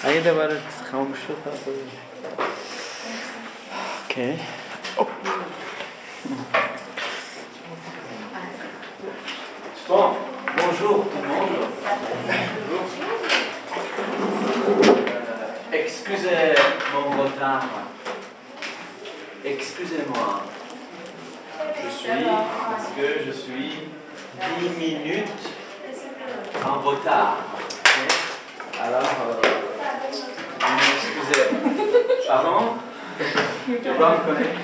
اگه دوباره خاموش شد اوکی. Bon, bonjour tout le monde. Excusez mon retard. Excusez-moi. Parce que je suis 10 minutes en retard. Okay? Alors, vous m'excusez. Pardon? Tu dois me connaître?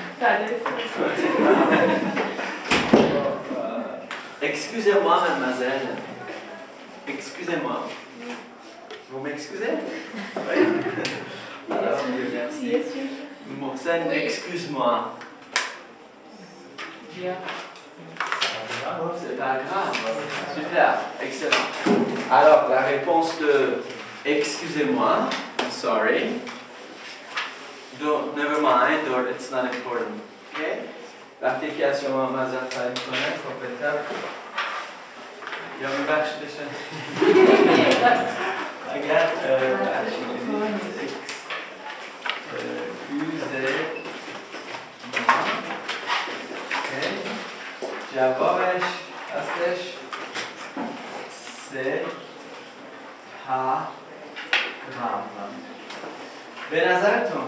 Excusez-moi, mademoiselle. Excusez-moi. Vous m'excusez? Oui. Alors, merci. Mohsen, excuse-moi. C'est pas grave. Super. Excellent. Alors, la réponse de excusez-moi, I'm sorry. Don't, never mind, or it's not important. Okay? L'application Mazata Internet, peut-être. Il y a une vache de chaîne. Regarde, جوابش هستش سه ها گراف. به نظرتون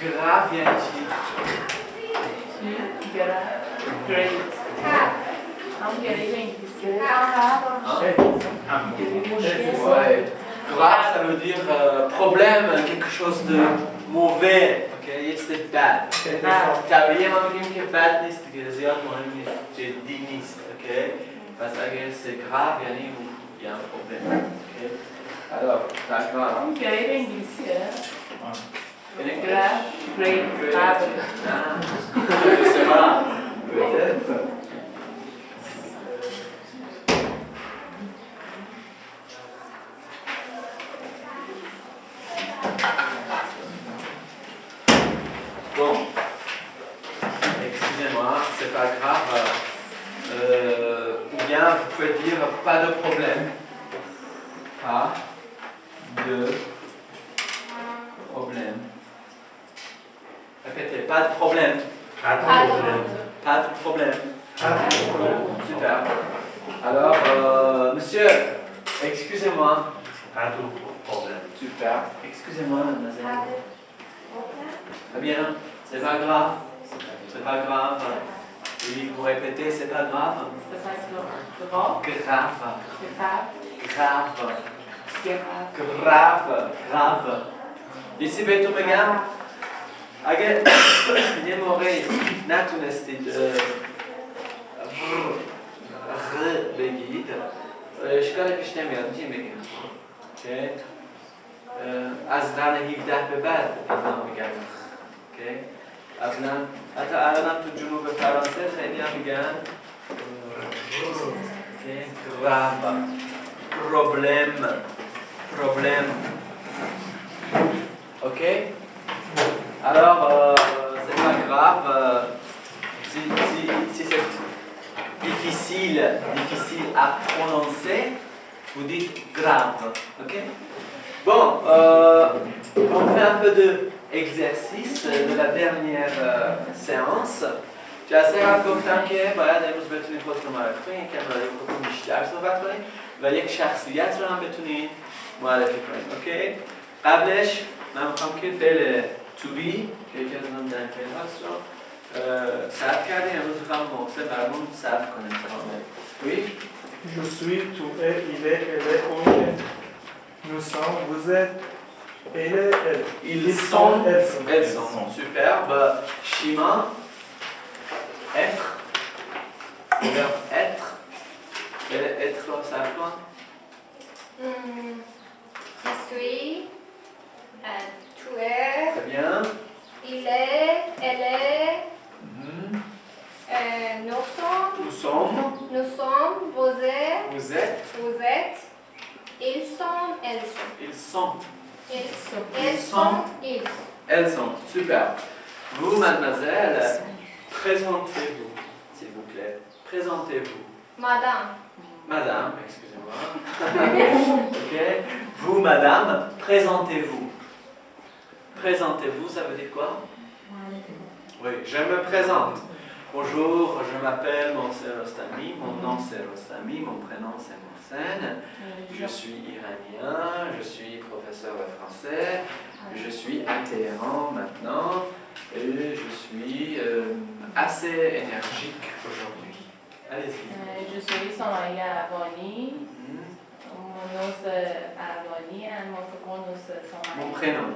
گراف یعنی چی؟ Grave, ça veut dire problème, quelque chose de mauvais. Okay? C'est bad. طبیعیه ما میگیم که bad نیست دیگه، زیاد مهم نیست، جدی نیست. Okay? پس اگر c'est grave یعنی il y a un problème. Okay? Alors, d'accord. Grave انگلیسی Grave, grave. Je sais pas. Peut-être. Bon, excusez-moi, c'est pas grave. Ou bien vous pouvez dire pas de problème. Pas de problème. Répétez, pas de problème. Pas de problème. Pas de problème. Pas de problème. Super. Alors, monsieur, excusez-moi. Pas de problème. Super. Excusez-moi, mademoiselle. Très bien, c'est pas grave. C'est pas grave. Oui, vous répétez, c'est pas grave. Grave. Grave. Grave. Ici, بهتون بگم اگه یه موقعی نتونستید بگید اشکالی پیش نمیاد، میتونید بگید که از قرن 17 به بعد ادامه میگن. اصلا حتی الان تو جنوب فرانسه خیلی هم میگن grave, problème. Ok? Alors, c'est pas grave. Si c'est difficile à prononcer, vous dites grave. Ok? Bon, on fait un peu d'exercice de la dernière séance. جلسه قبل گفتم که باید امروز بتونید خودتون معرفی کنید، یکم برای خودتون بیشتر صحبت کنید و یک شخصیت رو هم بتونید معرفی کنید. اوکی؟ قبلش من میخوام که فعل to be که یکی از اونم در فعل هست رو صرف کردیم. امروز میخوام محسن برامون صرف کنیم. Oui? Je suis, tu es, il est, elle est, on est, nous sommes, vous êtes, elle est, elle. Ils sont, elles sont. Superbe. Shima. Être. Le verbe être. Quel est être, ça a quoi? Je suis, tu es, Très bien. il est, elle est, nous sommes, Nous sommes. vous êtes, Vous êtes. ils sont, elles sont. Ils sont. Elles sont, ils. Elles sont. Super. Vous, mademoiselle, présentez-vous, s'il vous plaît. Présentez-vous. Madame. Madame, excusez-moi. Ok. Vous, madame, présentez-vous. Présentez-vous, ça veut dire quoi? Oui, je me présente. Bonjour, je m'appelle Monser Rostami, mon nom c'est Rostami, mon prénom c'est Mohsen. Je suis iranien, je suis professeur de français, je suis à Téhéran maintenant et je suis assez énergique aujourd'hui. Allez-y. Je suis Somaya Aboni. Mon nom c'est Aboni et mon prénom c'est Somaya. Mon prénom.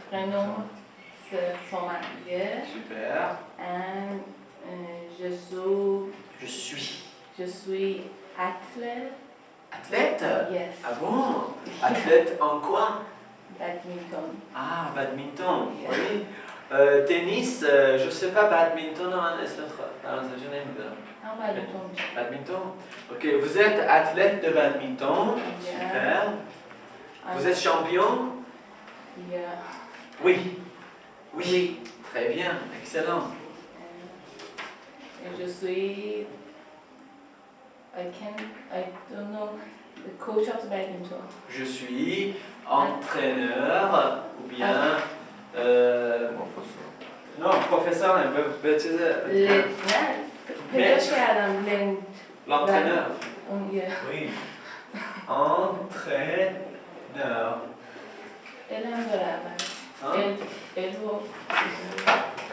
Prénom c'est Somaya. Super. Et Je suis. je suis athlète. Athlète? Yes. Ah bon? Athlète en quoi? Badminton. Ah, badminton, Yes. oui. Tennis, je sais pas, badminton, Badminton. badminton. Ok, vous êtes athlète de badminton, super. Vous êtes champion? Yeah. Oui. Oui, très bien, excellent. Et je suis, I don't know, the coach of the badminton. Je suis entraîneur ou bien... non, professeur, l'entraîneur. Yeah. Oui. Entraîneur. Hein?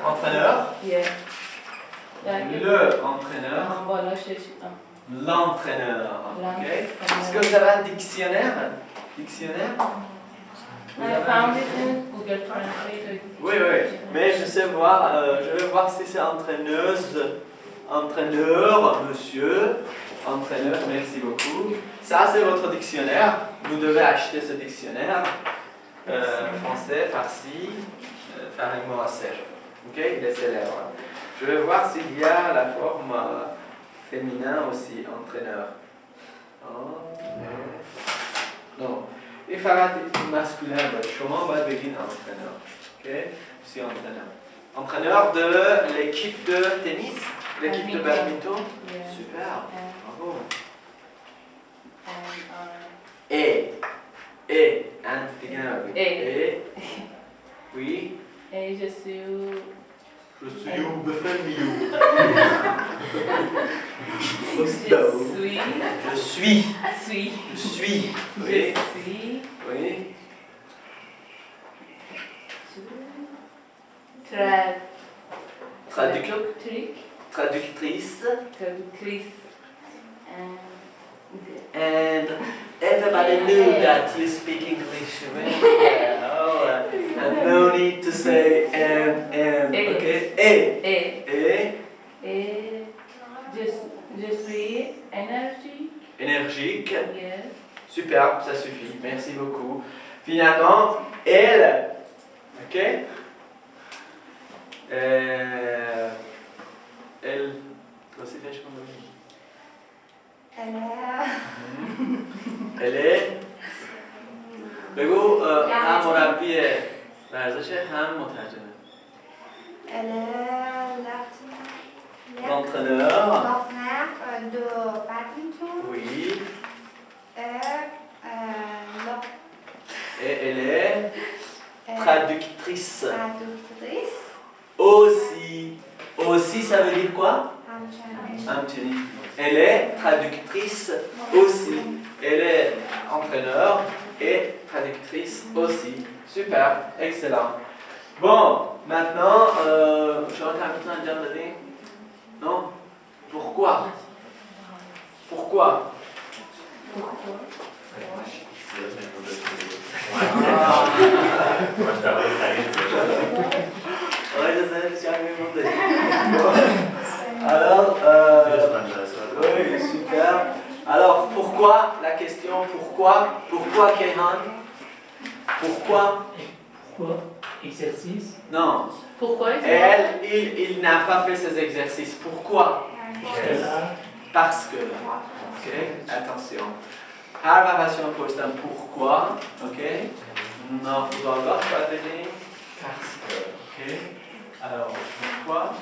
Entraîneur. Yeah. Le entraîneur. L'entraîneur. Ok. Est-ce que vous avez un dictionnaire? Dictionnaire? I found it in Google Translate. Oui, oui. Mais je sais voir, je vais voir si c'est entraîneuse, entraîneur, monsieur, entraîneur, merci beaucoup. Ça, c'est votre dictionnaire. Vous devez acheter ce dictionnaire. Français, farsi, faringo ok, il est célèbre. Je vais voir s'il y a la forme féminin aussi, entraîneur. Non. Et Farad masculin, comment va devenir entraîneur? Ok, je suis entraîneur. Entraîneur de l'équipe de tennis, l'équipe de badminton. Yeah. Super, bravo. And, And together. Et. Oui. et je suis Je suis où? Befemi Je suis. Je suis. Suis. Je suis. Je Oui. suis. Oui. Traductrice. Traductrice. And everybody knew that you speak English very well. And no need to say and. Okay. Et je suis énergique. Yes. Superbe, ça suffit. Merci beaucoup. Finalement, elle. Ok. Elle. Você fez como elle est. بگو هم مربی ورزشه هم مترجمه. Elle est L'entraîneur. l'entraîneur de badminton. Oui. Et Et elle est traductrice. traductrice. Aussi. Aussi, ça veut dire quoi? Entraîneur. Anthony. Elle est traductrice aussi. Elle est entraîneur et traductrice aussi. Super, excellent. Bon, maintenant, je regarde un dernier thing. Non? Pourquoi? Pourquoi? Ouais, je sais, je suis arrivé au monde. Alors, oui, super. Alors, pourquoi? La question, pourquoi? Pourquoi Keihan? Pourquoi? Pourquoi? Exercice. Non. Pourquoi? Il n'a pas fait ses exercices. Pourquoi? Parce que. Ok, attention. Harvavation pose un pourquoi. Ok. Non, vous doit pas venir. Parce que. Ok. Alors, pourquoi?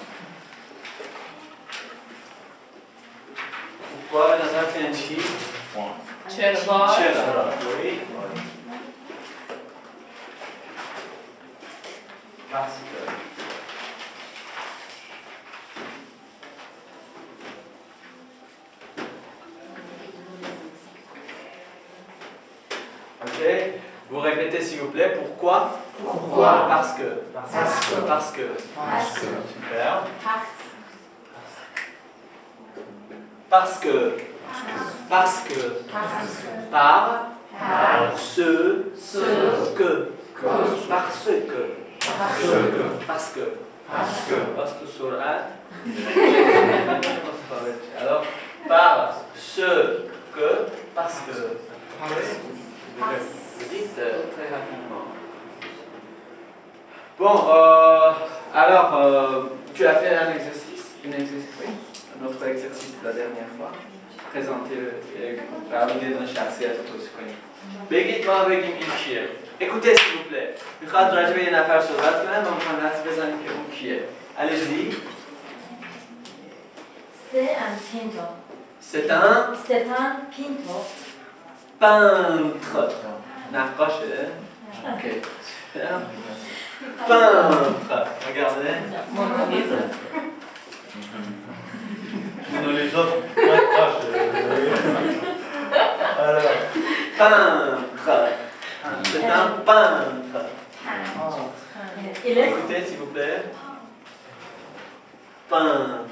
Pourquoi dans un TNG? Cherba. Oui. Parce que. Ok. Vous répétez s'il vous plaît. Pourquoi? Pourquoi? Parce que. Parce que. Parce que. Parce que. Super. Parce Parce que. Parce que. Par. Ce. Que. Parce que. Parce que. Parce que sur la. Alors, par ce que. Parce que. Vous dites très rapidement. Bon, alors, tu as fait un exercice, oui, un autre exercice la dernière fois. Présenter رابطه دون شخصیت توصیف کنید. بگید ما بگیم این کیه. écoutez s'il vous plaît. میخواد راجع به یه نفر صحبت کنم و میخوام حدس بزنیم که اون کیه. Allez-y. C'est un pinto. C'est un C'est un pinto. peintre. نقاشه. Ok. Super. Peintre. Regardez. Nous les autres, Alors, peintre. C'est un peintre. Il est Écoutez, s'il vous plaît. Peintre.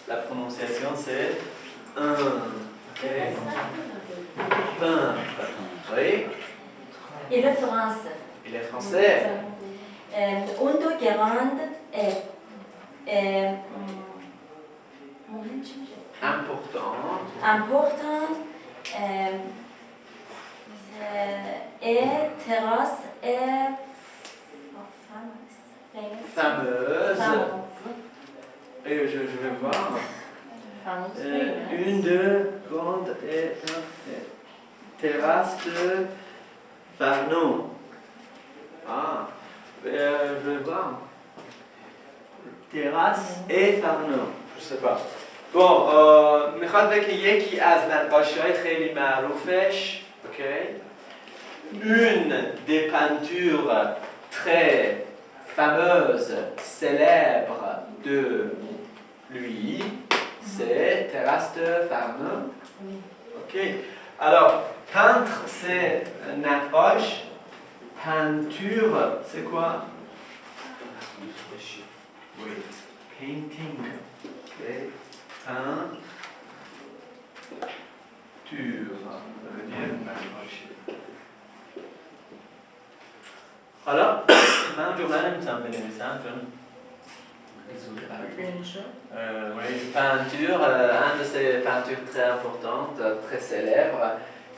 La prononciation, c'est un. Ok. Peintre. Oui. il est français. Il est français. Undo grande Important. important et terrasse est Fameuse. Et je vais voir. Une, deux, grande et terrasse de Farnon. Ah, je vais voir. Terrasse et Farnon. Je sais pas. Bon, میخواد بگه یکی از نقاشی‌های خیلی معروفش، okay? Une des peintures très fameuses, célèbres de lui, c'est Terrasse de Farnon. Ok. Alors, peintre, c'est naqash. Peinture, c'est quoi? Oui. Painting. Ok. Peinture. Ça veut dire naqash. Voilà. من جمله نمیتونم بنویسم چون oui, peinture, un de ces peintures très importantes, très célèbres,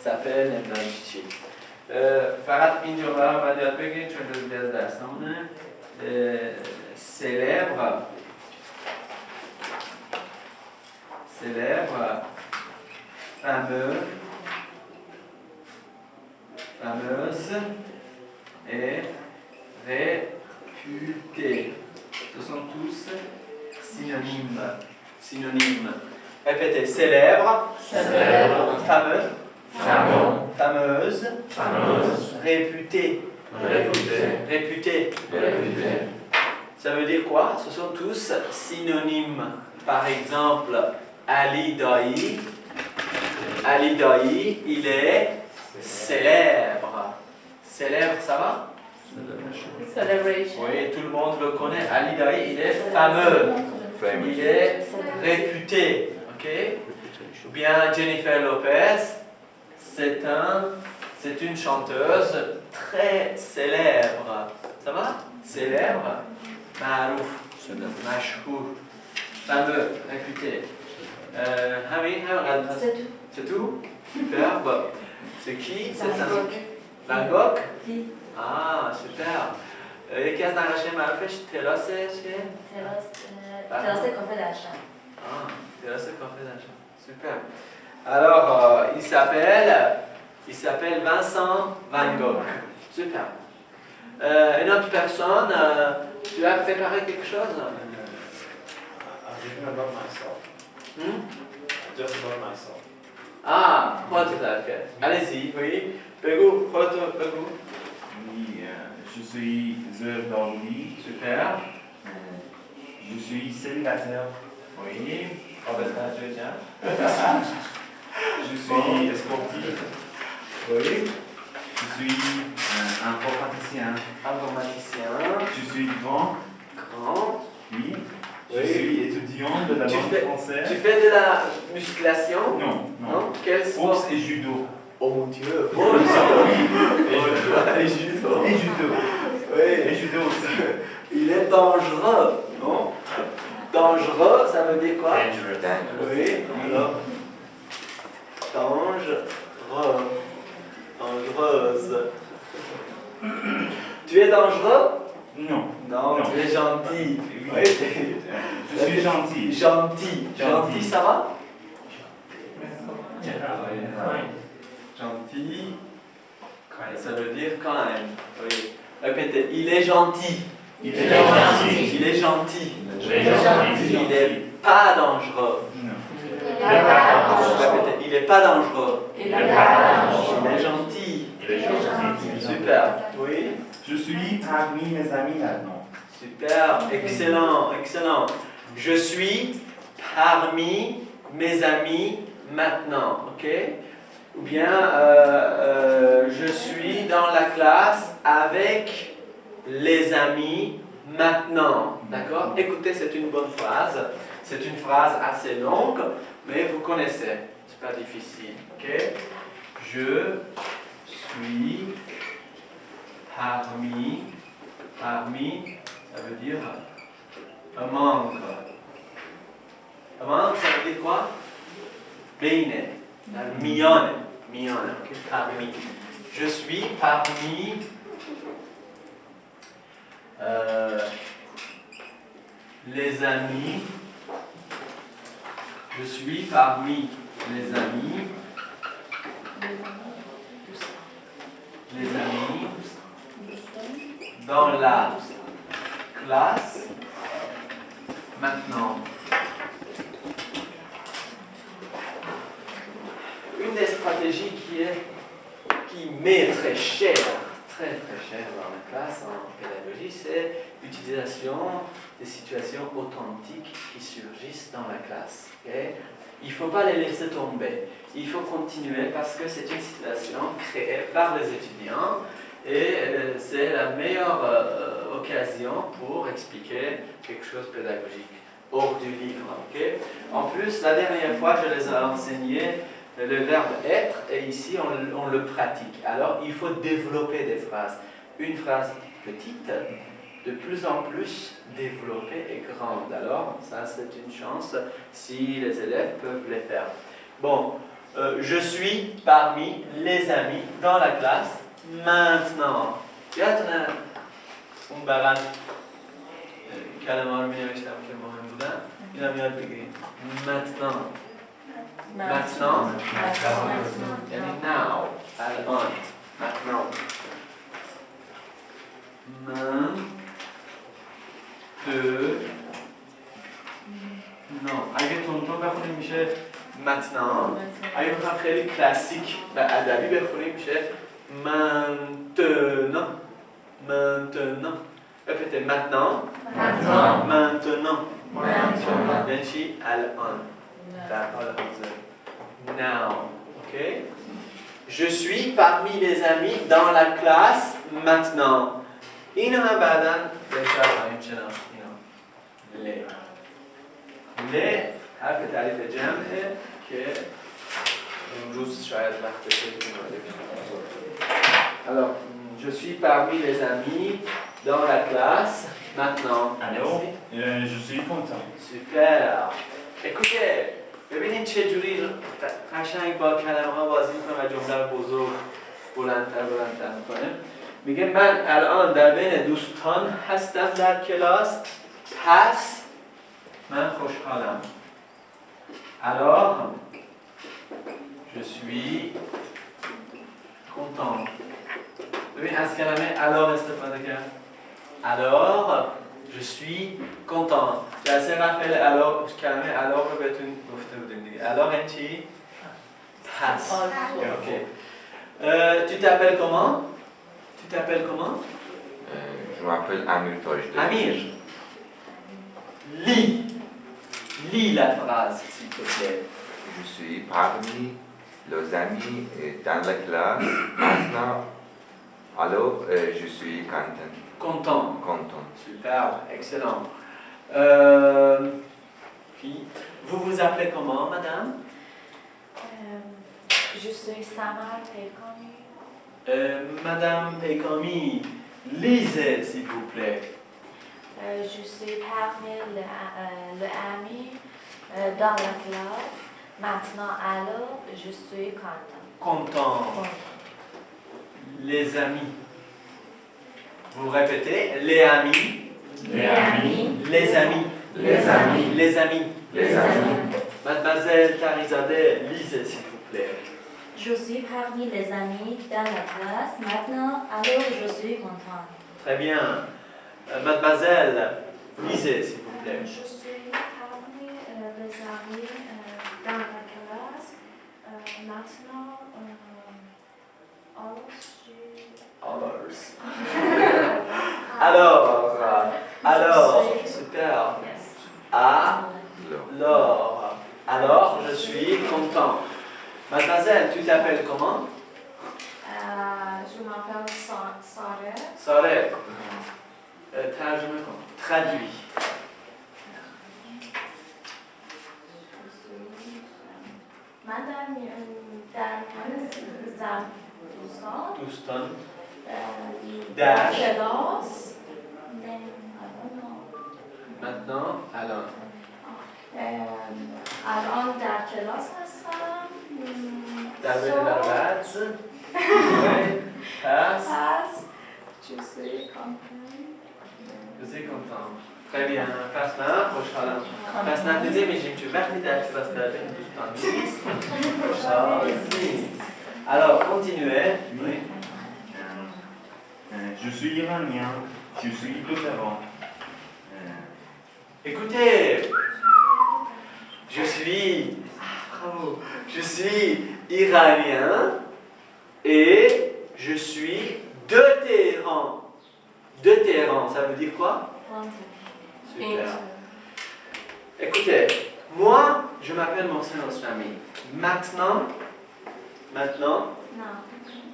s'appelle Nemdanchi. فقط این جمله رو باید یاد بگید چون جزئی از درسمونه. Célèbre, fameux, fameuse et réputé. Ce sont tous synonymes. Répétez. Célèbre, fameux, fameuse, réputé. Ça veut dire quoi? Ce sont tous synonymes. Par exemple, Ali Daï, il est célèbre. Célèbre, ça va? Celebration. Oui, tout le monde le connaît. Ali Daï, il est fameux. Il est réputé. Ok? Ou bien Jennifer Lopez, c'est une chanteuse très célèbre. Ça va? Célèbre. Marouf. Mashhour. Fameux. Réputé. C'est tout? Superbe. C'est qui? C'est un Van Gogh? Ah, super. یکی از نقاشی معروفش تراسه چیه؟ terrasse café d'achat. Ah, terrasse café d'achat. Super. Alors, il s'appelle Vincent Van Gogh. Super. Une autre personne, tu as préparé quelque chose? About myself. Just about myself. Ah, خودت تعریف کرد. Allez-y, oui. بگو، خودتو بگو. Je suis heureux dans le lit. Super. Je suis célibataire. Oui. Oh, ben, ça, je tiens. Je suis sportif. Oui. Je suis informaticien. Informaticien. Je suis grand. Grand. Oui. Je Oui. suis étudiant de la Tu langue fais- française. Tu fais de la musculation? Non, non. Non? Quel sport? Boxe et judo. Oh mon Dieu. Oh, Et et judo. Et judo. Oui. Et judo aussi. Il est dangereux, non? Dangereux, ça veut dire quoi? Oui, alors. Dangereux. Dangereuse. Tu es dangereux? Non. Non, Non. tu es gentil. Oui. Oui. Je suis gentil. Gentil. Gentil, ça va? Gentil. Ça veut dire kind. Oui. Répétez, il est gentil. Il est gentil. Il est gentil. Il est gentil. Il n'est pas dangereux. Non. Répétez, il n'est pas dangereux. Il Il est gentil. Il est gentil. Super. Oui. Je suis parmi mes amis maintenant. Super. Excellent. Excellent. Je suis parmi mes amis maintenant. OK? Ou bien je suis dans la classe avec les amis maintenant. D'accord? Écoutez, c'est une bonne phrase. C'est une phrase assez longue, mais vous connaissez. C'est pas difficile. OK? Je suis parmi, ça veut dire among. Among, ça veut dire quoi? Bene. Mione. Mione. OK? Parmi. Je suis parmi les amis. Je suis parmi les amis. Les amis dans la classe maintenant. Une des stratégies qui m'est très chère, très chère dans la classe en pédagogie, c'est l'utilisation des situations authentiques qui surgissent dans la classe. Okay? Il ne faut pas les laisser tomber. Il faut continuer parce que c'est une situation créée par les étudiants et c'est la meilleure occasion pour expliquer quelque chose de pédagogique hors du livre. Okay? En plus, la dernière fois, je les ai enseigné le verbe être et ici, on le pratique. Alors, il faut développer des phrases. Une phrase petite, de plus en plus développée et grande. Alors, ça, c'est une chance si les élèves peuvent les faire. Bon, je suis parmi les amis dans la classe maintenant. Yatna umbaran kalamarı newishtam ke muhim budan. Inam yad begirید. Maintenant. Maintenant. Yani now. الان. Maintenant. Non. اگه تونتون بخونیم میشه maintenant. اگه بخوام خیلی کلاسیک و ادبی بخونیم میشه maintenant. Maintenant. Répétez maintenant. Maintenant. یعنی چی؟ الان. در حال حاضر. Now. Ok? Je suis parmi les amis dans la classe maintenant. اینو هم بعداً بهتر خواهیم شناخت. ل. ل حرف تعریف جمعه که امروز شاید وقت Alors, je suis parmi les amis dans la classe maintenant. Alors, Merci. je suis content. Super. Écoutez, ببینید چه جوری قشنگ با کلمه ها بازی میکنه و جمله رو بزرگ بلندتر میکنه. میگه من الان در بین دوستان هستم در کلاس، پس من خوشحالم. Alors, je suis content. ببین از کلمه alors استفاده کرد. Alors, je suis content. جلسه قبل alors کلمه alors رو بهتون گفته بودیم دیگه. alors این چی؟ پس. Ok. Tu t'appelles comment? Tu t'appelles comment? Je m'appelle Amir Tojdeh. Amir, lis. Lis la phrase, s'il te plaît. Je suis parmi les amis dans la classe. Maintenant, alors je suis Content. content. Super, excellent. Puis, vous vous appelez comment, madame? Je suis Samar Pekoni. Madame Pekami, lisez, s'il vous plaît. Je suis parmi les amis dans la classe. Maintenant, alors, je suis content. Content. Les amis. Vous répétez, les amis. Les amis. Les amis. Les amis. Les amis. Les amis. Mademoiselle Tarizadeh, lisez, s'il vous plaît. Je suis parmi les amis dans la classe. Maintenant, alors je suis content. Très bien. Mademoiselle, lisez, s'il vous plaît. Je suis parmi les amis dans la classe. Maintenant, Alors, super. Alors, je suis content. Mademoiselle, tu t'appelles comment? Je m'appelle Sarah. Sarah. Traduit. Madame Houston. Dash. Maintenant, Alain. الان در کلاس هستم. در بعد. Passe. Je suis content. Je suis content. Très bien. Passe là, خوشحالم. پس نتیجه میشیم که وقتی در کلاس داریم دوستان نیست. خوشحال نیست. Alors, continuez. Oui. Je suis iranien. Je suis tolérant. Écoutez, je suis iranien et je suis de Téhéran. De Téhéran, ça veut dire quoi? Super. Écoutez, moi, je m'appelle Mohsen Oslami. Maintenant,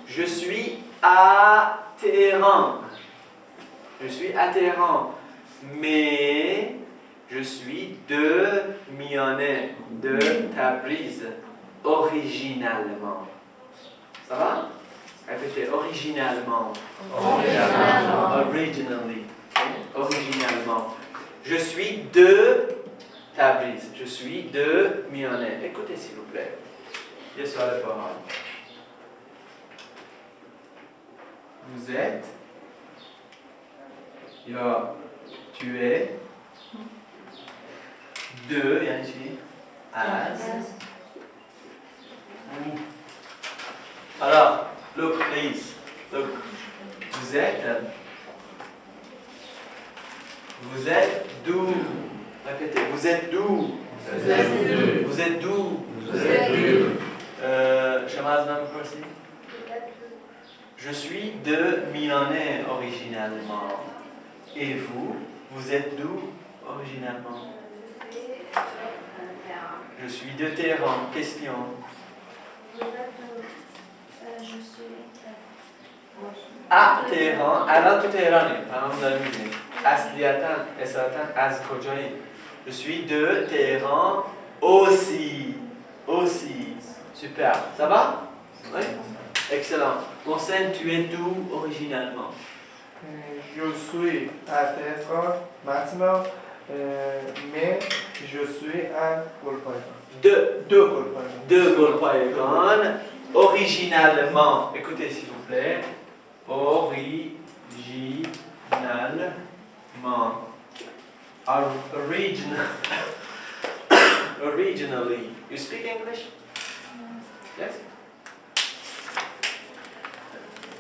je suis à Téhéran. Je suis à Téhéran. Mais je suis de Miané, de Tabriz, originalement. Ça va? Répétez, originalement. Originally. Originalement. Je suis de Tabriz. Je suis de Miané. Écoutez s'il vous plaît. Je suis à la parole. Vous êtes. Tu es. De, Yanchi. As. Alors, look, please. Look. Vous êtes d'où? Répétez. Vous êtes d'où? Vous êtes d'où? Shamaz Namkorsi. Je suis de Miané originalement. Et vous? Vous êtes d'où originalement? Je suis de Téhéran. Question. Je suis À Téhéran. الان تو تهرانی. الان داریم می‌بینیم. اصلیتاً از کجایی؟ Je suis de Téhéran aussi. Super. Ça va? Oui. Excellent. Mohsen, tu es d'où originalement? Je suis à Téhéran maintenant, mais je suis à Golpaïgan. De Golpaïgan. De Golpaïgan. Originalement. Écoutez s'il vous plaît. Originalement. Originally. You speak English? Yes?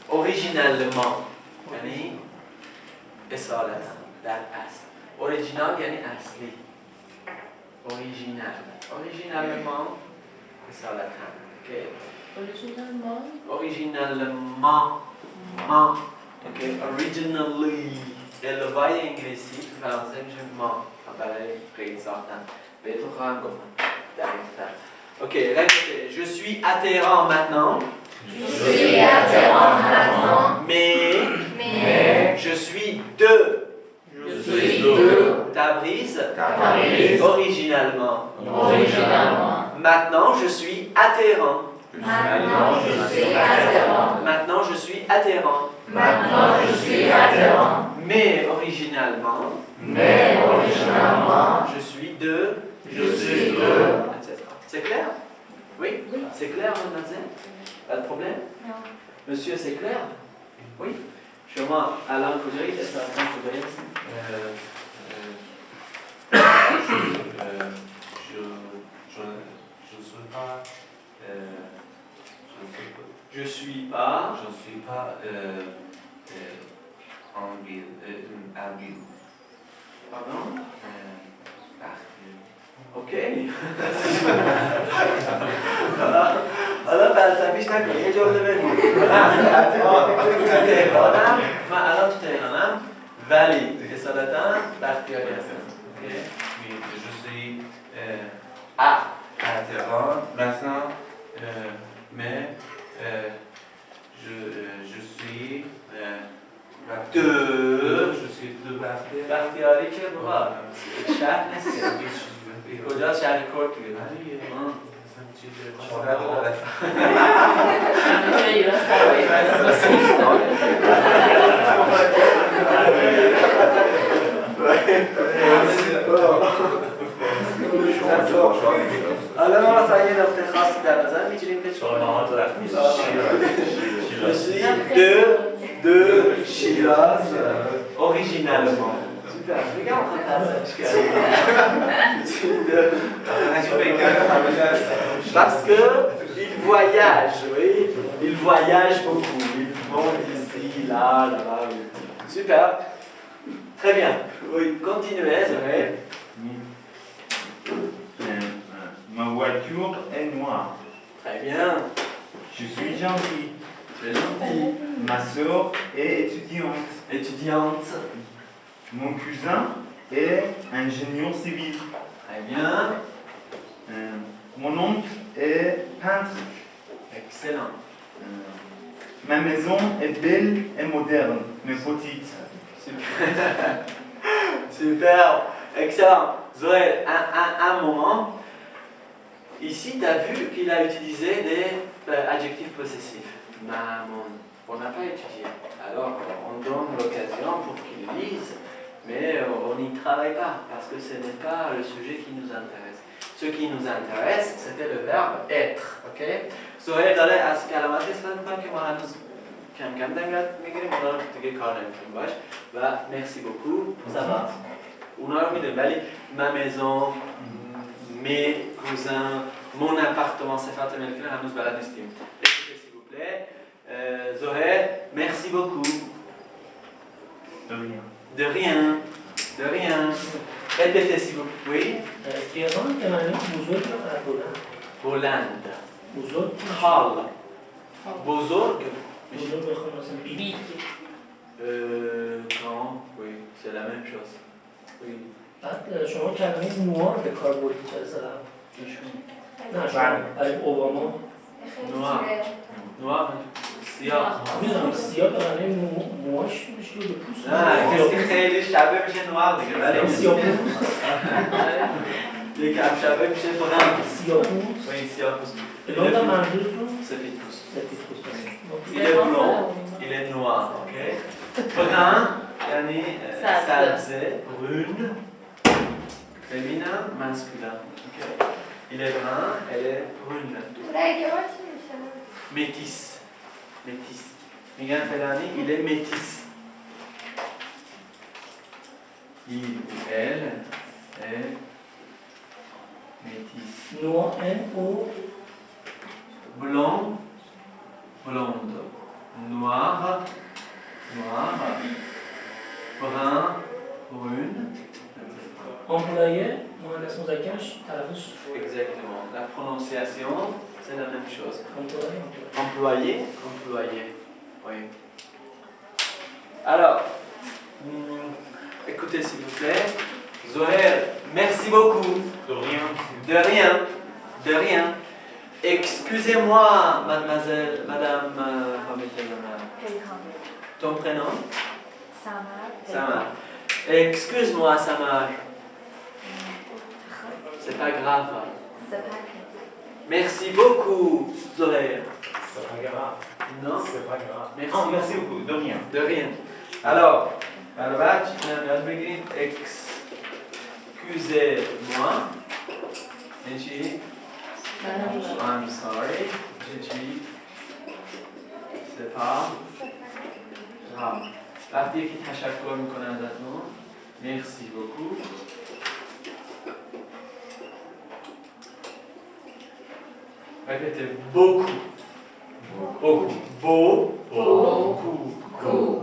Originalement. Yani esalatan. That as. Original yani asli. Originalement. Esalatan. Okay. Originalement. Originalement. Ok, originally. Elvai englesi, französischer après sortant. Ok, répétez. Je suis atterrant maintenant. Je suis atterrant maintenant. Mais je suis deux. Je suis deux. Tabriz. Tabriz. Originalement. Maintenant, je suis atterrant. Maintenant, je suis atterrant. Maintenant, je suis atterrant. Maintenant, je suis atterrant. Mais originalement. Je suis deux. Etc. C'est clair? Oui? Oui. C'est clair, mademoiselle? Pas de problème? Non. Monsieur, c'est clair? Oui? Sûrement, Alain Coudry, est-ce que Alain Coudry? Je suis pas. Pardon? Ok. حالا فلسفیش نکنی یه جمله بگو من الان تو تهرانم ولی اصالتا بختیاری هستم. Je suis Ah, atterrant maintenant, mais je suis deux بختیاری که بابا شهر نیست کجا شهر کرد دیگه حالا ما مثلا یه نقطه خاصی در نظر میگیریم که Je suis de Shiraz originalement. Super, regarde on train de faire ça. Parce que ils voyagent, oui, ils voyagent beaucoup. Ils vont d'ici, là, là-bas. Oui. Super. Très bien. Oui, continuez, c'est vrai. Ma voiture est noire. Très bien. Je suis gentil. Tu es gentil. Ma soeur est étudiante. Étudiante. Mon cousin est ingénieur civil. Très bien. Mon oncle est peintre. Excellent. Ma maison est belle et moderne, mais petite. Super. Super. Excellent. Zoé, un moment. Ici, tu as vu qu'il a utilisé des adjectifs possessifs. Maman. On n'a pas étudié. Alors, on donne l'occasion pour qu'il lise, mais on n'y travaille pas parce que ce n'est pas le sujet qui nous intéresse. Ce qui nous intéresse, c'était le verbe être. Ok? Zoé, داره از کلمات استفاده می‌کنه که ما هنوز کم کم داریم می‌گیریم اونا رو دیگه کار نمی‌کنیم باش و merci beaucoup ça va اونا رو می‌دونیم ولی ma maison mes cousins mon appartement صفات ملکی هنوز بلد نیستیم. Écoutez s'il vous plaît. Zoé, merci beaucoup. De rien. De rien. De rien. Répétez s'il vous plaît. Oui? ایران که معنی بزرگ یا بلند؟ بلند. بزرگ خال. بزرگ. بزرگ بخوام مثلا بیبی Grand. Oui, c'est la même chose. Oui. بعد شما کلمه نوار به کار بردید چه سلام؟ نه شما برای اوباما Noir. Noir. سیاه. میدونم سیاه به معنی موهاش میشه به پوست نه کسی خیلی شبه میشه نوار دیگه ولی سیاه پوست یکم شبه میشه برند. سیاه پوست Oui, سیاه پوست. الان منظورتون سفید پوست. سفید پوست Il est blanc, il est noir, ok? Brun, yani sabze, brune, féminin, masculin. Okay. Il est brun, elle est brune. Métis. Métis. Miguel Felani, il est métis. Il ou elle est métis. نوار N-O Blanc, blonde. Noir, noir. Brun, brune. employé مهندس مذکرش تلفظ Exactement. La prononciation, c'est la même chose. employé Employé, employé. Oui. Alors, écoutez s'il vous plaît. Zoher, merci beaucoup. De rien. De rien. De rien. Excusez-moi, mademoiselle, madame, ton prénom? Samar. Samar. Excuse-moi, Samar. C'est pas grave. C'est pas grave. Merci beaucoup, Zoher. C'est pas grave. Non? C'est pas grave. Merci. Non, merci beaucoup. De rien. De rien. Alors, excusez-moi. Gigi. I'm sorry. Gigi. C'est pas grave. وقتی که تشکر میکنم ازتون مرسی beaucoup. Répétez beaucoup. Beaucoup. Beaucoup.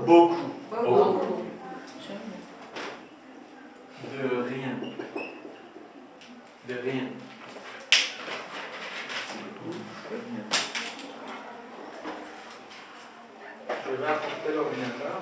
Beaucoup. Beaucoup. De rien. De rien. Je vais apporter l'ordinateur.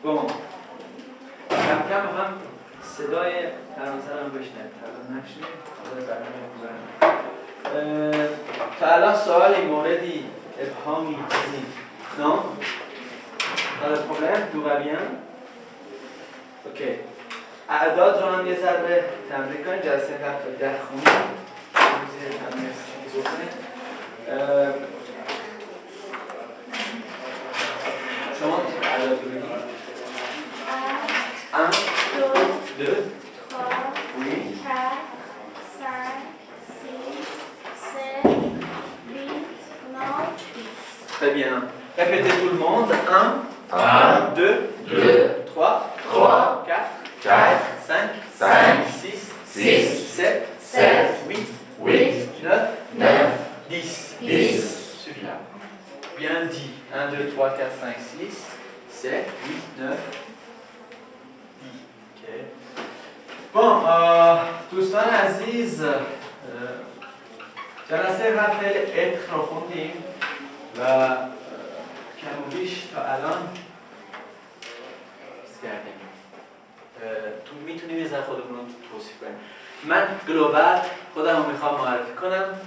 Bon, کم کم هم صدای ترانسرم بشنید ترانه نشنید خدا برنامه بزرم تا الان سوالی موردی ابهامی چیزی non? Pas de problème? Tout va bien? Ok. اعداد رو هم یه ذره تمرین کنید جلسه قبل 10 خونید روزی تمرین چیز بکنید شما اعداد رو بگید 1 2 3 oui 4 5 6 7 8 9 10 Très bien. Répétez tout le monde. 1 2 3 4 5 6 7 8 9 10. Super. Bien dit. 1 2 3 4 5 6 7 8 9 10. Ok. Bon, دوستان عزیز جلسه قبل عطر رو خوندیم و کم و بیش تا الان کردیم. تو میتونیم یه ذره خودمون رو توصیف کنیم. من گلوبال خودم رو میخوام معرفی کنم.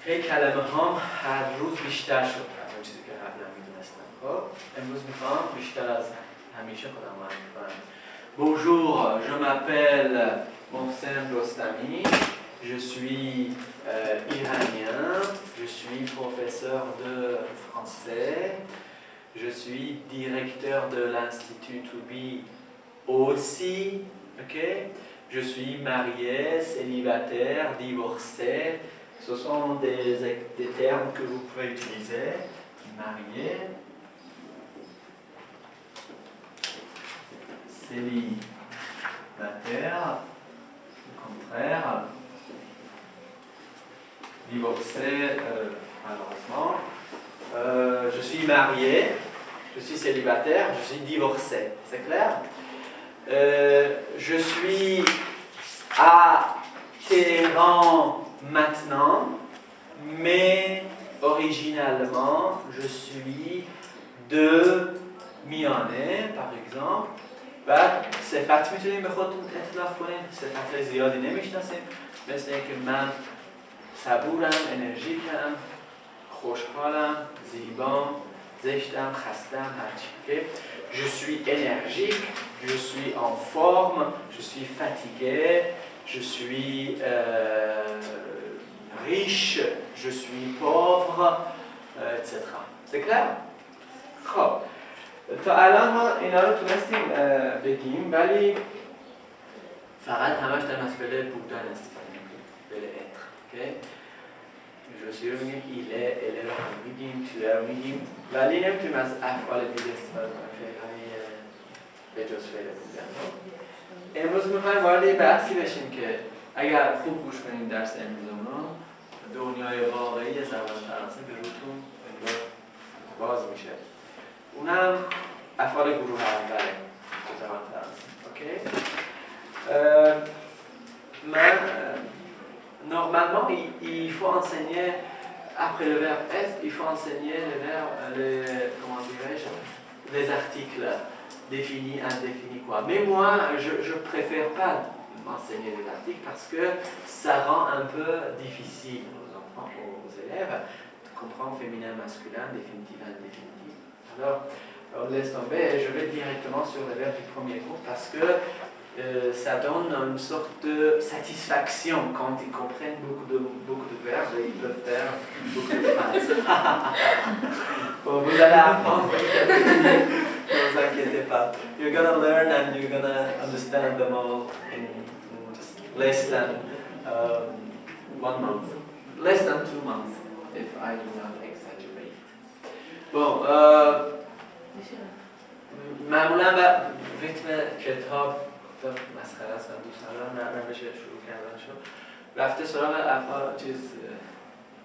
خیلی کلمه هام هر روز بیشتر شد از اون چیزی که قبلا میدونستم. خب امروز میخوام بیشتر از همیشه خودم معرفی کنم. Bonjour, je m'appelle Mohsen Rostami, je suis iranien, je suis professeur de français, je suis directeur de l'Institut Toubi aussi, ok? Je suis marié, célibataire, divorcé, ce sont des termes que vous pouvez utiliser, marié, célibataire, au contraire, divorcé, malheureusement. Je suis marié, je suis célibataire, je suis divorcé. C'est clair? Je suis à Téhéran maintenant, mais originalement, je suis de میانه par exemple. بعد صفت میتونیم به خودتون اطلاق کنیم صفت زیادی نمیشناسیم مثل اینکه من صبورم، انرژیکم، خوشحالم، زیبام، زشتم، خستم، هرچی که je suis énergique, je suis en forme, je suis fatigué, je suis riche, je suis pauvre, etc. C'est clair? خب تا الان ما اینا رو تونستیم بگیم ولی فقط همش در مسئله بودن استفاده میکنیم فعل être. Okay? Je سوی رو میگیم ایله، اله رو هم میگیم، توله رو میگیم، ولی نمیتونیم از افعال دیگه استفاده کنیم، فعل‌های به جز فعل بودن. امروز میخوایم وارد یه بحثی بشیم که اگر خوب گوش کنیم درس امروزمون رو، دنیای واقعی زبان فرانسه به روتون باز میشه. اونم افعال گروه اوله زبان فرانسه. اوکی؟ Normalement, il faut enseigner, après le verbe être, il faut enseigner comment dirais-je, les articles définis, indéfinis, quoi. Mais moi, je préfère pas enseigner les articles parce que ça rend un peu difficile aux enfants, aux élèves, de comprendre féminin, masculin, définitif, indéfinitif. Alors, on laisse tomber et je vais directement sur le verbe du premier cours parce que ça donne une sorte de satisfaction quand ils comprennent beaucoup de verbes et ils peuvent faire beaucoup de phrases. Bon, vous allez apprendre petit à petit, ne vous inquiétez pas. You're gonna learn and you're gonna understand them all in just less than 1 month. Less than 2 months, if I do not exaggerate. Bon, معمولا به ریتم کتاب مسخره است و دوست ندارم روش شروع کردنشو رفته سراغ افعال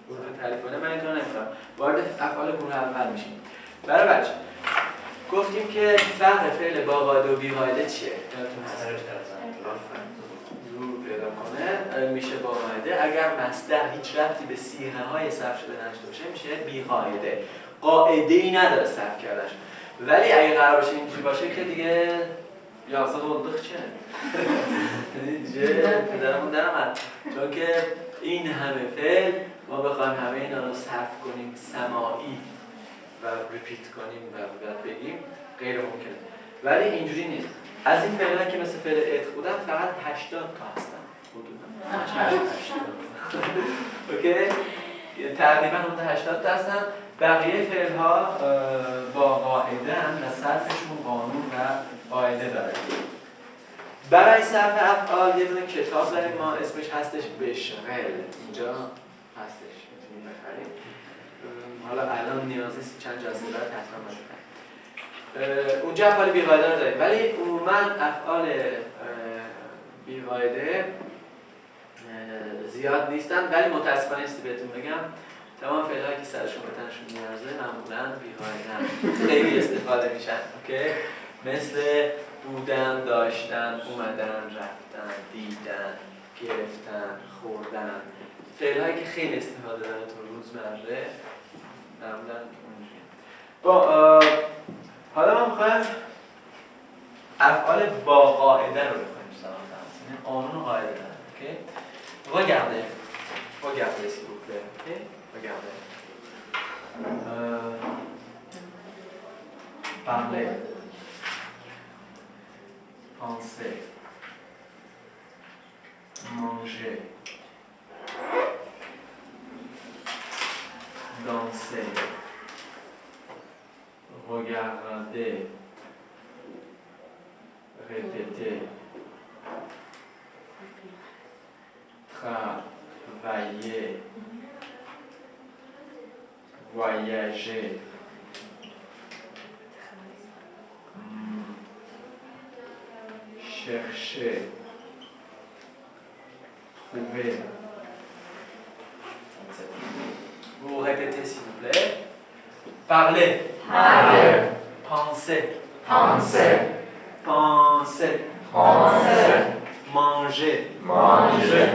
حروف تعریف کنه. من اینطور نمی‌کنم. وارد افعال گروه اول میشیم. برای بچه گفتیم که فرق فعل با قاعده و بی قاعده چیه؟ یادتون هست؟ زور پیدا کنه میشه با قاعده. اگر مصدر هیچ ربطی به صیغه های صرف شده نداشته باشه میشه بی قاعده. قاعده ای نداره صرف کردنش. ولی اگه قرار باشه اینجوری باشه که دیگه یازده قلدخ چه؟ دیگه پدرمون درمد. چون که این همه فعل ما بخوایم همه اینا رو صرف کنیم سماعی و ریپیت کنیم و بگیم غیر ممکنه. ولی اینجوری نیست. از این فعل‌ها که مثل فعل ات بودن فقط 80 تا هستن. حدوداً 80. اوکی؟ تقریبا حدود 80 تا هستن. بقیه فعل‌ها با قاعده هم و صرفشون قانون و قاعده داره. برای صرف افعال یه دونه کتاب داریم ما اسمش هستش بشغل. اینجا هستش میتونید بخرید. حالا الان نیاز نیست چند جلسه بعد حتما بخرید. اونجا افعال بی‌قاعده رو داریم ولی عموما افعال بی‌قاعده زیاد نیستن ولی متاسفانه است بهتون بگم تمام فعل‌هایی که سرشون به تنشون میارزه معمولاً بی‌قاعده خیلی استفاده میشن. اوکی؟ مثل بودن، داشتن، اومدن، رفتن، دیدن، گرفتن، خوردن. فعل‌هایی که خیلی استفاده داره تو روزمره معمولاً اونجوریه. حالا ما می‌خوایم افعال با قاعده رو بخونیم سراغ یعنی قانون و قاعده داره. اوکی؟ Regardez s'il vous plaît. Ok? Regardez. Parler. Penser. Manger. Danser. Regarder. Répéter. Travailler, voyager, chercher, trouver. Vous répétez s'il vous plaît. Parler. Parler. Penser. Penser. Penser. Penser. Manger. Manger.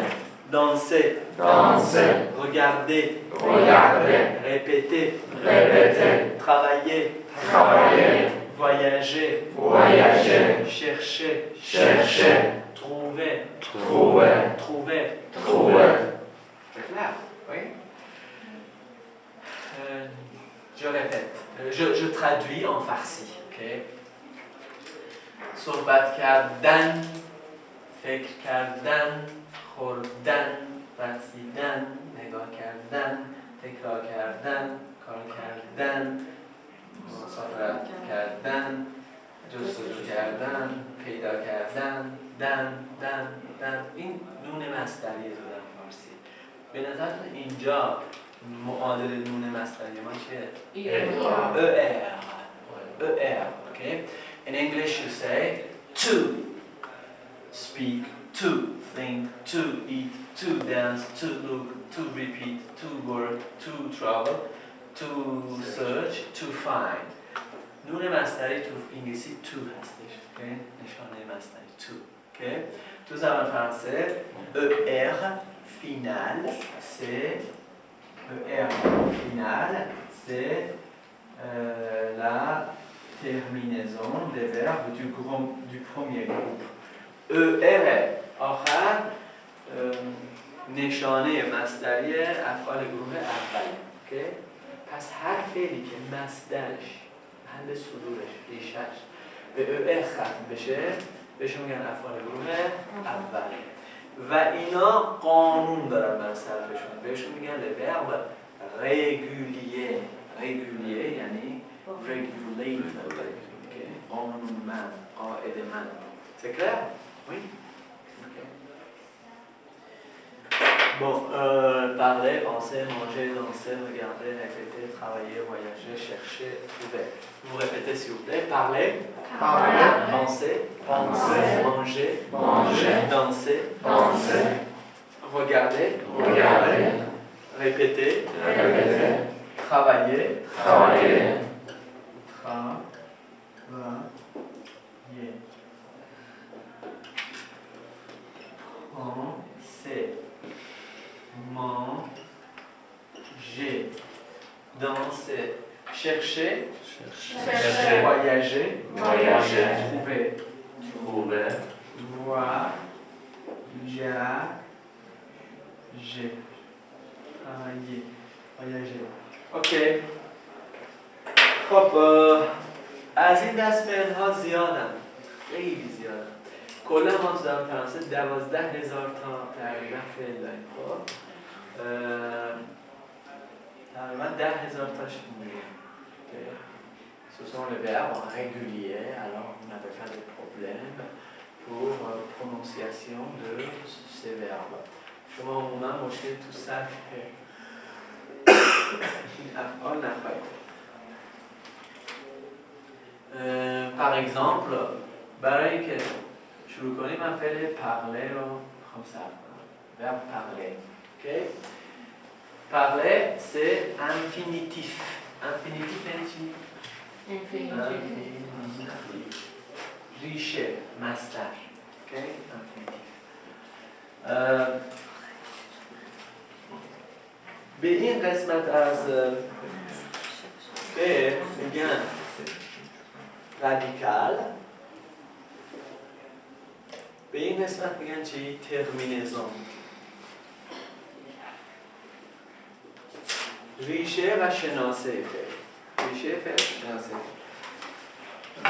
Danser. Danser. Regarder. Regarder. Répéter. Répéter. Travailler. Travailler. Voyager. Voyager. Chercher. Chercher. Trouver. Trouver. Trouver. Trouver. C'est clair, oui? Je répète. Je traduis en farsi. Ok? صحبت کردن. فکر کردن. خوردن، رقصیدن، نگاه کردن، تکرار کردن، کار کردن، مسافرت کردن، جستجو کردن، پیدا کردن، دن. این نون مصدری دادن فارسی. به نظرتون اینجا معادل نون مصدری ما چیه؟ ER. ER, okay? In English you say to speak, to think, to eat, to dance, to look, to repeat, to work, to travel, to search, to find. نون مصدری تو انگلیسی to هستش، okay? نشانه مصدری to, okay? تو زبان فرانسه ER final c'est la terminaison des verbes du premier groupe. ER آخر نشانه مصدری افعال گروه اول. okay؟ پس هر فعلی که مصدرش محل صدورش ریشش به ER ختم بشه بهش میگن افعال گروه اول. و اینا قانون دارن بر صرفشون، بهشون میگن verb régulier. régulier یعنی regulated، قانونمند، قاعده‌مند. C'est clair? Oui? Okay. Bon, parler, penser, manger, danser, regarder, répéter, travailler, voyager, chercher, trouver. Vous répétez s'il vous plaît. Parler, penser, manger, danser, regarder, répéter, travailler, penser, manger, danser, chercher, voyager, trouver, voir, travailler, voyager. Ok. خب از این دست فعل‌ها زیادن، خیلی زیادن. کلا ما تو زبان فرانسه 12,000 تا تقریبا فعل داریم. خب تقریبا 10,000 تاش میگیم. Ce sont les verbes réguliers, alors on n'avait pas de problème pour prononciation de ces verbes. شما عموما مشکل تو صرف افعال نخواهید. Par exemple برای اینکه شروع کنیم من فعل parler رو میخوام صرف کنم. verbe parler. Okay? Parler c'est infinitif. Infinitif یعنی چی؟ Infinitif. ریشه مصدر. Okay? Infinitif. به این قسمت از فعل میگن رادیکال. به این قسمت میگن چی؟ ترمینزون. ریشه و شناسه فعل. ریشه فعل، شناسه.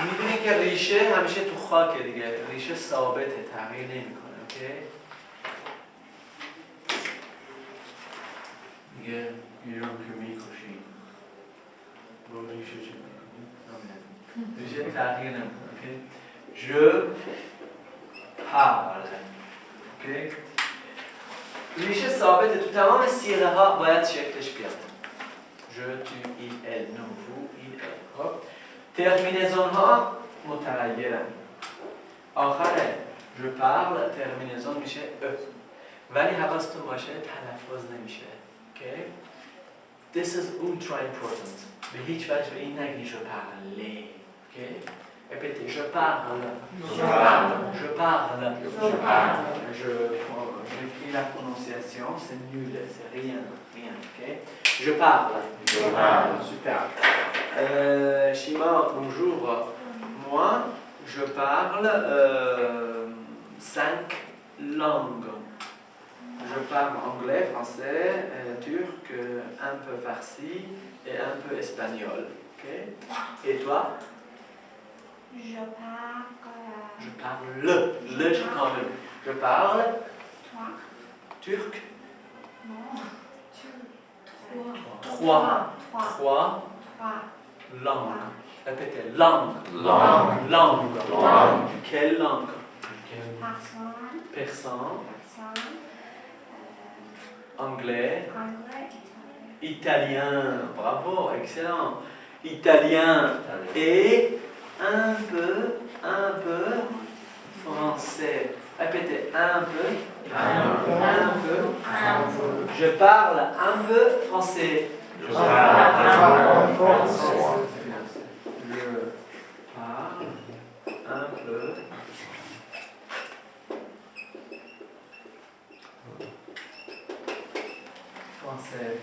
میدونی که ریشه همیشه تو خاکه دیگه. ریشه ثابته، تغییر نمیکنه. اوکی؟ میگه یه رو که میکشی با ریشه چه میکنی؟ ریشه تغییر نمیکنه. اوکی؟ Je parle. اوکی؟ ریشه ثابته، تو تمام صیغه ها باید شکلش بیاد. Je, tu, il, elle, nous, vous, il, elle. خب ترمینزون ها متغیرن. آخر je parle ترمینزون میشه ا، ولی حواستون باشه تلفظ نمیشه. Okay? This is ultra important. به هیچ وجه به این نگی je parle. Okay? Répétez, je parle. Je parle. J'écris la prononciation, c'est nul, c'est rien. Okay? Je parle. Super. Shima, bonjour. Moi, je parle 5 langues. Je parle anglais, français, turc, un peu farsi et un peu espagnol. Okay? Et toi? Je parle. Je parle le, je prends le. Je parle Toi. turc. Non. Trois langues. Répétez, langue. Quelle langue? Persan. Anglais. Italien, bravo, excellent. Italien et un peu français. Répétez, un peu. Je parle un peu français. Je parle un peu français. Je parle un peu français.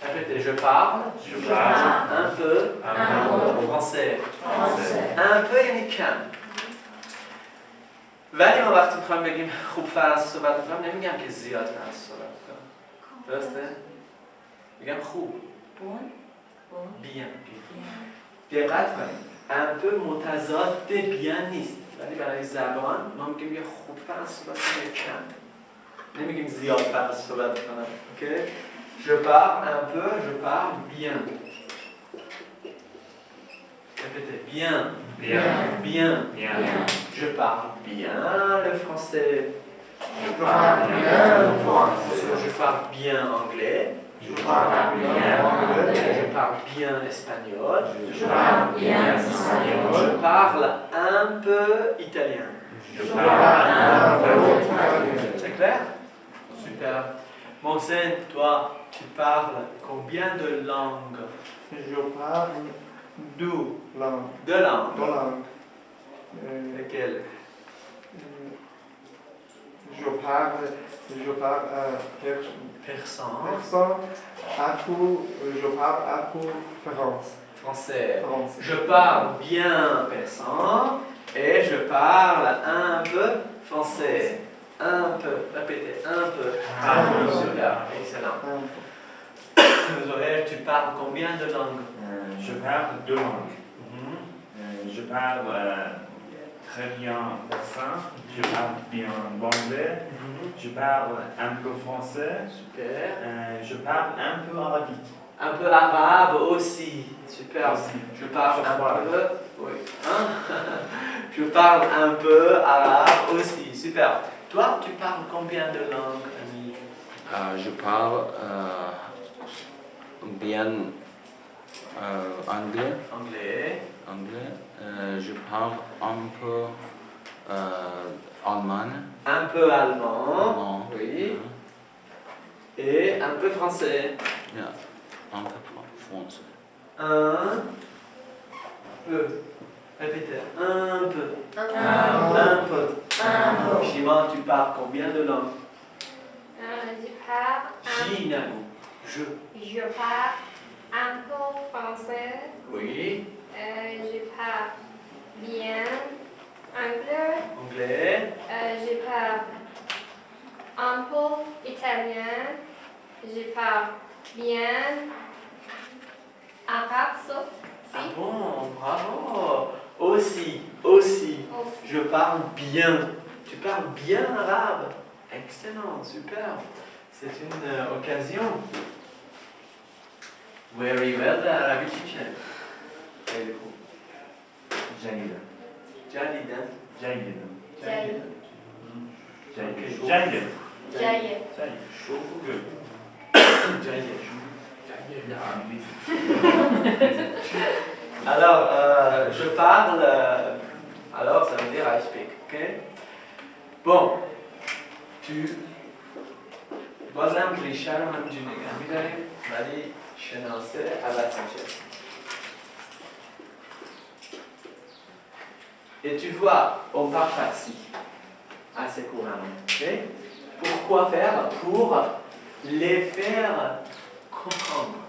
Répétez, je parle un peu français. Un peu یعنی کم. ولی ما وقتی میخوایم بگیم خوب فرانسه صحبت میکنم نمیگم که زیاد فرانسه صحبت کنم. درسته؟ میگم خوب. bien. دقت کنید. un peu متضاد bien نیست. ولی برای زبان ما میگیم یه خوب فرانسه صحبت کنم کم. نمیگیم زیاد فرانسه صحبت کنم. اوکی؟ Je parle un peu, je parle bien. Répétez, bien. Bien. Je parle bien le français. Je parle bien anglais. Je parle bien espagnol. Je parle un peu italien. C'est clair? Super. Monsen, toi, tu parles combien de langues? Je parle deux langues. Deux langues. Deux langues. Lesquelles? Je parle Persan. Je parle un peu Français. français. Je parle bien persan et je parle un peu français. Un peu. Répétez, un peu. Super, excellent. Joël, tu parles combien de langues? Je parle deux langues. Je parle très bien persan, je parle bien anglais, je parle un peu français, Super. Je parle un peu arabique. Un peu arabe aussi. Super. Je parle un peu. Oui. Hein? Je parle un peu arabe aussi. Super. Toi, tu parles combien de langues, ami? Je parle bien anglais. Je parle un peu allemand. Un peu allemand. Oui. Et un peu français. Un peu français. Un peu. Répétez. Un peu. Shima, tu parles combien de langues? Je parle un peu français. Oui. Je parle bien anglais. Je parle un peu italien. Je parle bien arabe. Ah bon, bravo. Aussi. Je parle bien. Tu parles bien arabe. Excellent, super. C'est une occasion. Very well, the Arabic teacher. Very cool. جيدا. Jalida. جيدا. Jaye. جيدا. Jaye. Good. Alors, je parle. Alors, ça veut dire I speak. Ok? Bon. بازم ریشه رو همینجوری نگه می‌داریم ولی شناسه عوض میشه. Et tu vois, on parle farsi assez couramment. Okay? Pourquoi faire? Pour les faire comprendre.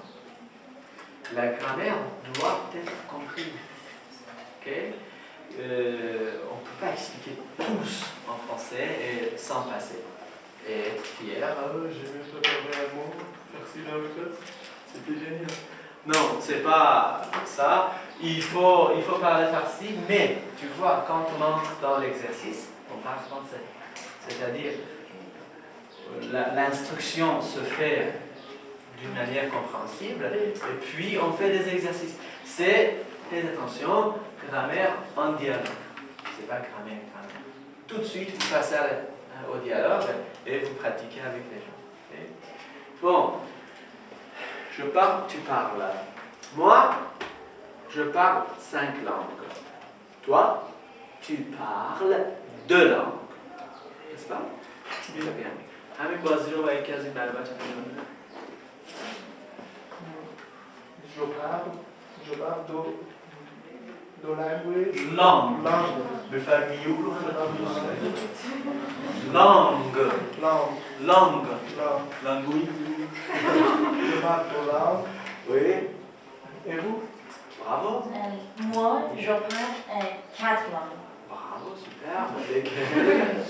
La grammaire doit être comprise. Okay? On ne peut pas expliquer tous en français et sans passer. Et être fier, j'ai même pas parlé un mot, merci dans le code, c'était génial. Non, c'est pas ça. Il faut parler farsi, mais tu vois, quand on entre dans l'exercice, on parle français. C'est-à-dire, l'instruction se fait d'une manière compréhensible, et puis on fait des exercices. C'est, faites attention, grammaire en dialogue. C'est pas grammaire. Tout de suite, vous passez au dialogue et vous pratiquez avec les gens. Okay? Bon, Je parle, tu parles. Moi, je parle 5 langues. Toi, tu parles 2 langues. N'est-ce pas? Très bien. همین بازی رو با یکی از این بلبات Je parle deux langues. Langue. Langue. بفرمیو Langue. Langue. Langue. Langue. Langue. Je parle deux langues. Oui. Et vous? Bravo. Moi, je parle 4 langues. Bravo, super. Lesquelles?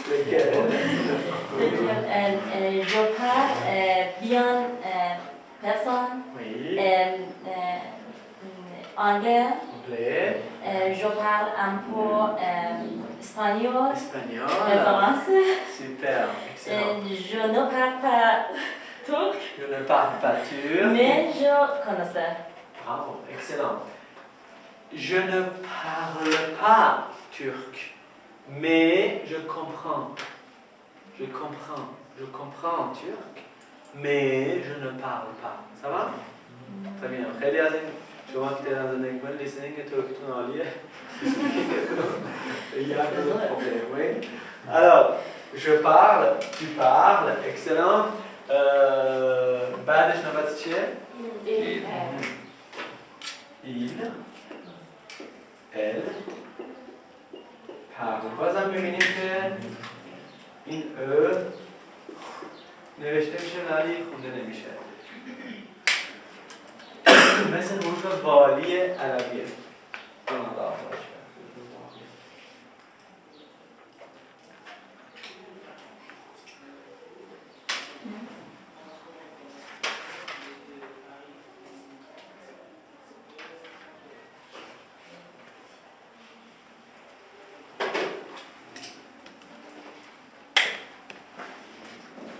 Lesquelles? Je parle bien personne, Oui. anglais, Anglais. je parle un peu espagnol, Espagnol. français. Super. Excellent. Je ne parle pas turc, Je ne parle pas turc. mais je connais. Bravo. Excellent. Je ne parle pas turc, mais je comprends. Je comprends. Je comprends turc, mais je ne parle pas. Ça va? Très bien. خیلی از این شما که تهران زندگی کنید لیسنینگ ترکتون عالیه. Il y a un peu de problème, oui. Alors, je parle, tu parles, excellent. بعدش نوبت چیه؟ Il, elle, parle. بازم می‌بینیم که این نوشته میشه ولی خونده نمیشه. مثل حروف والی عربیه.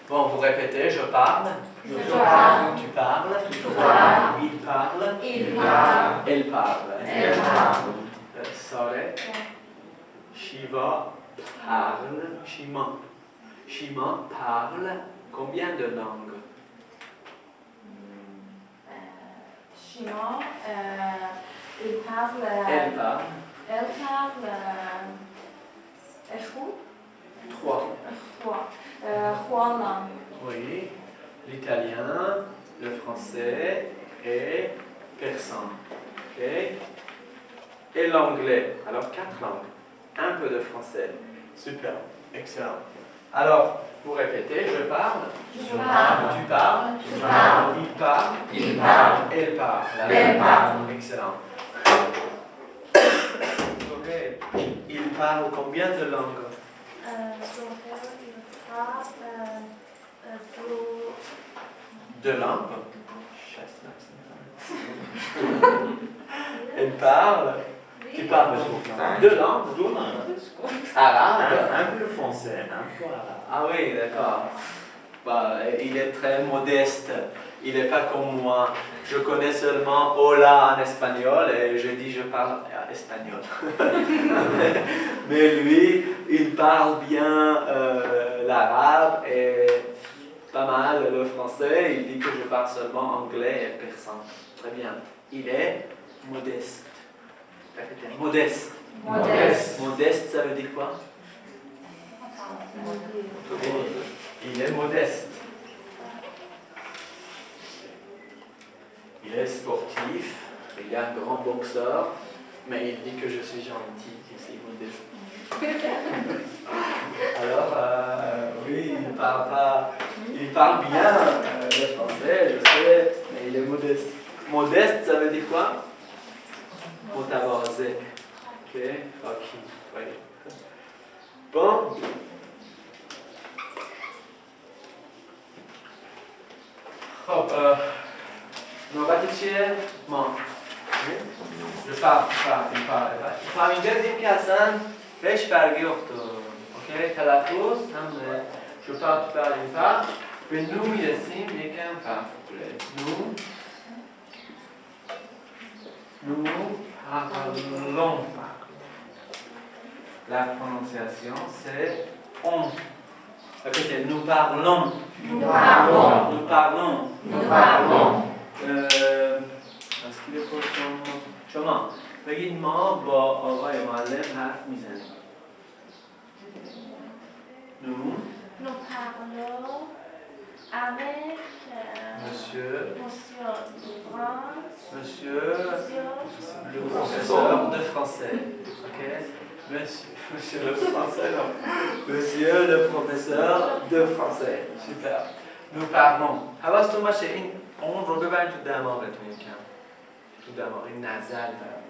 Bon, vous répétez, je parle. Je parle. Tu parles. Je parle. Il parle. Il parle. Elle parle. Elle parle. Sore. Shiva parle. Shima. Shima parle combien de langues? Shima, il parle. Elle parle. Elle parle. Échou? 3. 3 langues. Oui. L'italien, le français et persan. Ok. Et l'anglais. Alors 4 langues. Un peu de français. Super. Excellent. Alors, vous répétez, je parle. Je parle. Tu parles. Tu parles. Il parle. Il parle. Elle parle. Elle parle. Excellent. Ok. Il parle combien de langues? Deux langues. Elle parle. Tu parles 2 langues. Arabe. Un peu français, un peu arabe. Ah oui, d'accord. Bah, il est très modeste. Il n'est pas comme moi. Je connais seulement hola en espagnol et je dis je parle espagnol. Mais lui, il parle bien l'arabe et pas mal le français. Il dit que je parle seulement anglais et persan. Très bien. Il est modeste. Répétez. Modeste. Modeste. Modeste, ça veut dire quoi? Il est modeste. Il est sportif. Il est un grand boxeur. Mais il dit que je suis gentil. C'est modeste. Alors, oui, il parle pas. Il parle bien le français, je sais, mais il est modeste. Modeste, ça veut dire quoi? Motavarzé. Ok, ok. Oui. Bon. خب نوبت چیه؟ ما je parle. تا اینجا دیدیم که اصلا بهش برگی افتاد. اوکی؟ تلفظ هم je parle, tu parles, il parle. به نو میرسیم یکم فرق کنه. Nous parlons. La prononciation c'est on. Ok, c'est nous parlons. Nous parlons. Nous parlons. Nous parlons. از کی بپرسم؟ شما بگید ما با آقای معلم حرف میزنیم. Nous parlons avec Monsieur Monsieur le professeur de français. Ok? Monsieur le français, non. Monsieur le professeur de français. Super. Nous parlons. حواستون باشه این اون رو ببرید تو دماغتون یکم. تو دماغ این نظر دارم.